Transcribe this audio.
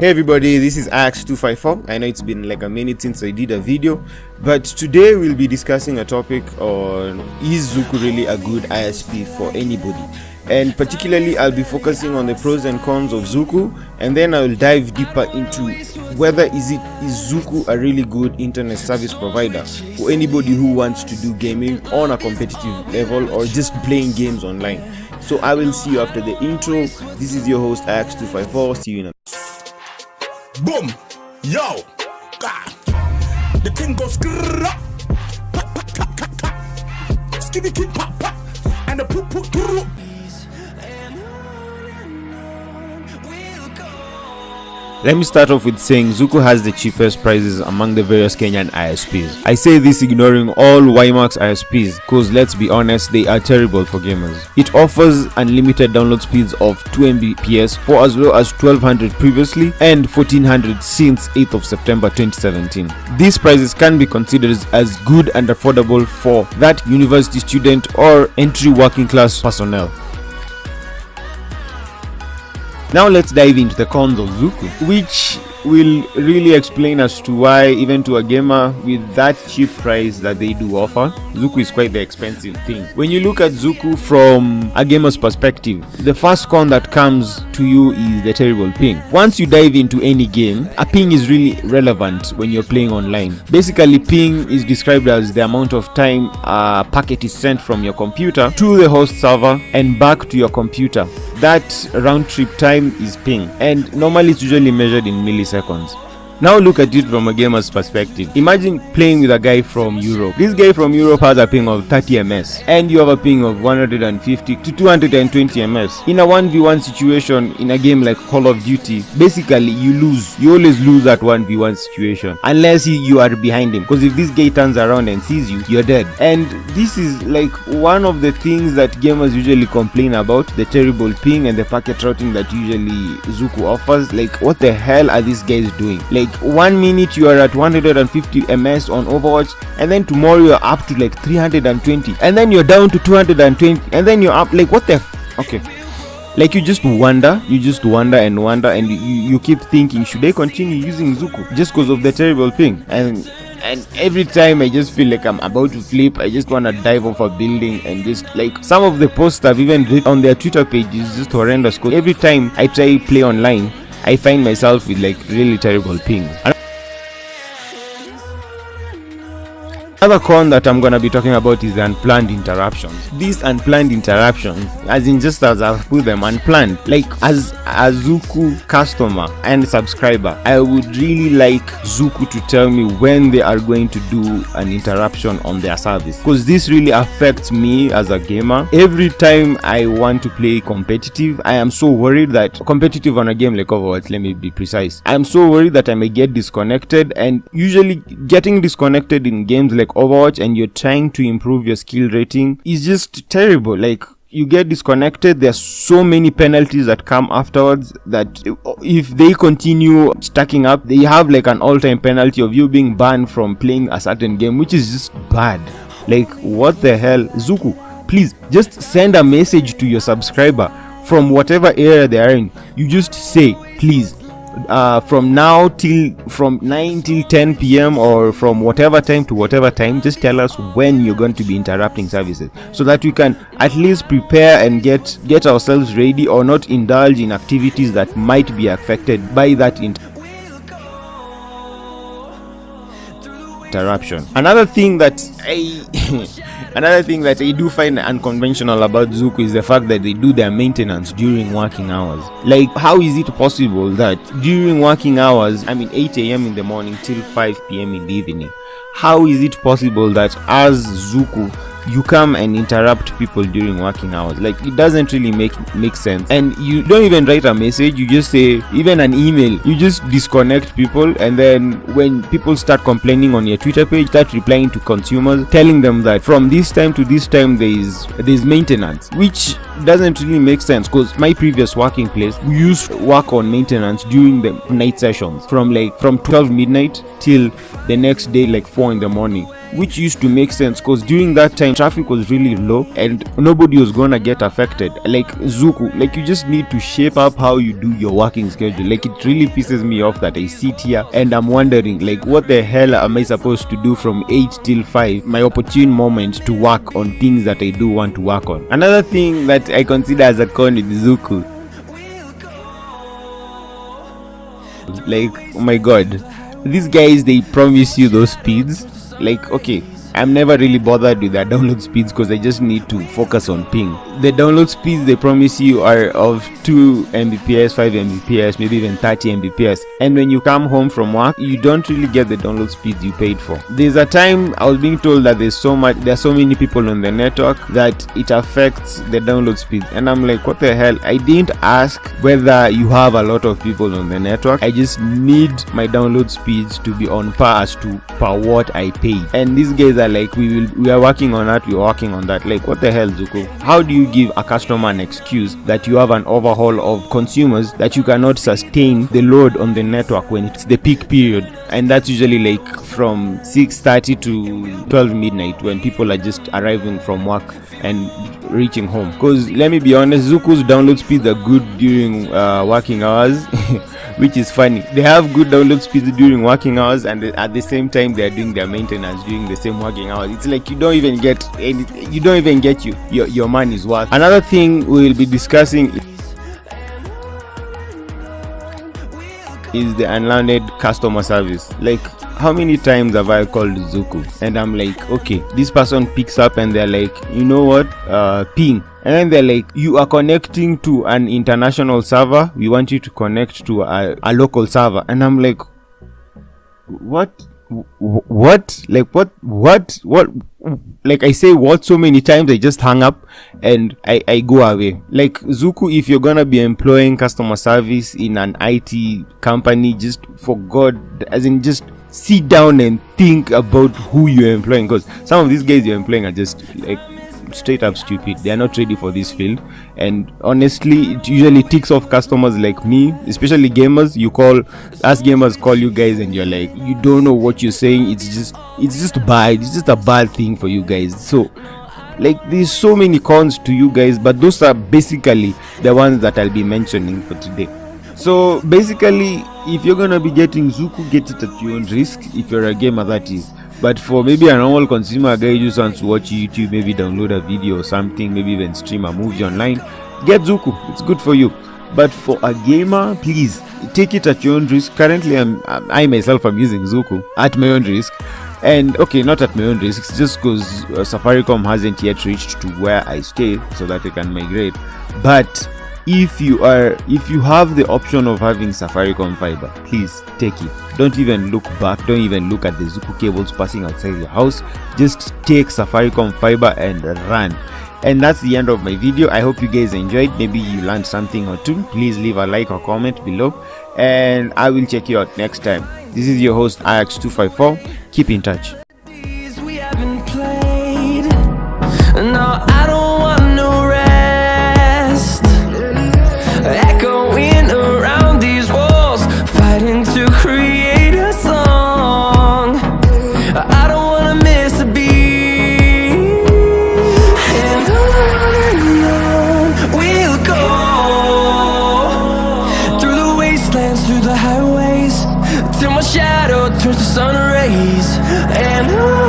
Hey everybody, this is Ax254. I know it's been like a minute since I did a video, but today we'll be discussing a topic on is Zuku really a good ISP for anybody? And particularly I'll be focusing on the pros and cons of Zuku, and then I'll dive deeper into whether is Zuku a really good internet service provider for anybody who wants to do gaming on a competitive level or just playing games online. So I will see you after the intro. This is your host Ax254. See you in a boom, yo, God. The thing goes skitty kid pop pop, and the poop poop through. Let me start off with saying Zuku has the cheapest prices among the various Kenyan ISPs. I say this ignoring all WiMAX ISPs because let's be honest, they are terrible for gamers. It offers unlimited download speeds of 2 Mbps for as low as 1200 previously and 1400 since 8th of September 2017. These prices can be considered as good and affordable for that university student or entry working class personnel. Now let's dive into the cons of Zuku, which will really explain as to why even to a gamer with that cheap price that they do offer, Zuku is quite the expensive thing. When you look at Zuku from a gamer's perspective, the first con that comes to you is the terrible ping. Once you dive into any game, a ping is really relevant when you're playing online. Basically, ping is described as the amount of time a packet is sent from your computer to the host server and back to your computer. That round trip time is ping, and normally it's usually measured in milliseconds. Now look at it from a gamer's perspective. Imagine playing with a guy from Europe. This guy from Europe has a ping of 30 ms and you have a ping of 150 to 220 ms. In a 1v1 situation in a game like Call of Duty, basically you lose. You always lose that 1v1 situation unless you are behind him, because if this guy turns around and sees you, you're dead. And this is like one of the things that gamers usually complain about, the terrible ping and the packet routing that usually Zuku offers. Like, what the hell are these guys doing? Like, 1 minute you are at 150 ms on Overwatch, and then tomorrow you're up to like 320, and then you're down to 220, and then you're up like, what the okay. Like, you just wonder and you keep thinking, should I continue using Zuku just because of the terrible ping? And every time I just feel like I'm about to flip, I just want to dive off a building, and just like some of the posts I've even read on their Twitter page is just horrendous, because every time I try play online I find myself with like really terrible ping. Another con that I'm gonna be talking about is the unplanned interruptions. These unplanned interruptions, as in just as I've put them, unplanned. Like, as a Zuku customer and subscriber, I would really like Zuku to tell me when they are going to do an interruption on their service, because this really affects me as a gamer. Every time I want to play competitive, I am so worried that competitive on a game like Overwatch, let me be precise, I am so worried that I may get disconnected. And usually getting disconnected in games like Overwatch and you're trying to improve your skill rating is just terrible. Like, you get disconnected, there's so many penalties that come afterwards that if they continue stacking up, they have like an all-time penalty of you being banned from playing a certain game, which is just bad. Like, what the hell? Zuku, please just send a message to your subscriber from whatever area they are in. You just say, please, from 9 till 10 p.m. or from whatever time to whatever time, just tell us when you're going to be interrupting services, so that we can at least prepare and get ourselves ready, or not indulge in activities that might be affected by that interruption. Another thing that I do find unconventional about Zuku is the fact that they do their maintenance during working hours. Like, how is it possible that during working hours, 8 a.m. in the morning till 5 p.m. in the evening, how is it possible that as Zuku you come and interrupt people during working hours? Like, it doesn't really make sense. And you don't even write a message, you just say, even an email, you just disconnect people, and then when people start complaining on your Twitter page, start replying to consumers telling them that from this time to this time there's maintenance, which doesn't really make sense, because my previous working place, we used to work on maintenance during the night sessions from 12 midnight till the next day like 4 in the morning. which used to make sense because during that time traffic was really low and nobody was gonna get affected. Like Zuku, like you just need to shape up how you do your working schedule. Like it really pisses me off that I sit here and I'm wondering like what the hell am I supposed to do from 8 till 5, my opportune moment to work on things that I do want to work on. Another thing that I consider as a con with Zuku, like oh my god, these guys, they promise you those speeds. Like okay, I'm never really bothered with their download speeds because I just need to focus on ping. The download speeds they promise you are of 2 Mbps, 5 Mbps, maybe even 30 Mbps. And when you come home from work, you don't really get the download speeds you paid for. There's a time I was being told that there are so many people on the network that it affects the download speed. And I'm like, what the hell? I didn't ask whether you have a lot of people on the network. I just need my download speeds to be on par as to per what I pay. And these guys are like, we are working on that, we're working on that. Like what the hell, Zuko? How do you give a customer an excuse that you have an overhaul of consumers that you cannot sustain the load on the network when it's the peak period? And that's usually like from 6:30 to 12 midnight when people are just arriving from work and reaching home. Because let me be honest, Zuku's download speeds are good during working hours which is funny. They have good download speeds during working hours and at the same time they are doing their maintenance during the same working hours. It's like you don't even get your money's worth. Another thing we'll be discussing is the unlearned customer service. Like how many times have I called Zuku and I'm like, okay, this person picks up and they're like, you know what, ping, and then they're like, you are connecting to an international server, we want you to connect to a local server. And I'm like, what like what like I say what so many times I just hang up and I go away. Like Zuku, if you're gonna be employing customer service in an IT company, just for God, as in just sit down and think about who you're employing, because some of these guys you're employing are just like straight up stupid. They are not ready for this field, and honestly it usually ticks off customers like me, especially gamers. Gamers call you guys and you're like, you don't know what you're saying. It's just bad. It's just a bad thing for you guys. So like there's so many cons to you guys, but those are basically the ones that I'll be mentioning for today. So basically, if you're gonna be getting Zuku, get it at your own risk. If you're a gamer, that is. But for maybe a normal consumer guy who just wants to watch YouTube, maybe download a video or something, maybe even stream a movie online, get Zuku. It's good for you. But for a gamer, please take it at your own risk. Currently, I myself am using Zuku at my own risk. And okay, not at my own risk, it's just because Safaricom hasn't yet reached to where I stay so that I can migrate. But if you have the option of having Safaricom fiber, please take it. Don't even look back. Don't even look at the Zuku cables passing outside your house. Just take Safaricom fiber and run. And that's the end of my video. I hope you guys enjoyed. Maybe you learned something or two. Please leave a like or comment below, and I will check you out next time. This is your host IX254. Keep in touch. We haven't played. No, I don't want no rest. Echoing around these walls, fighting to create a song. I don't wanna miss a beat. And on we'll go, through the wastelands, through the highways, till my shadow turns to sun rays. And on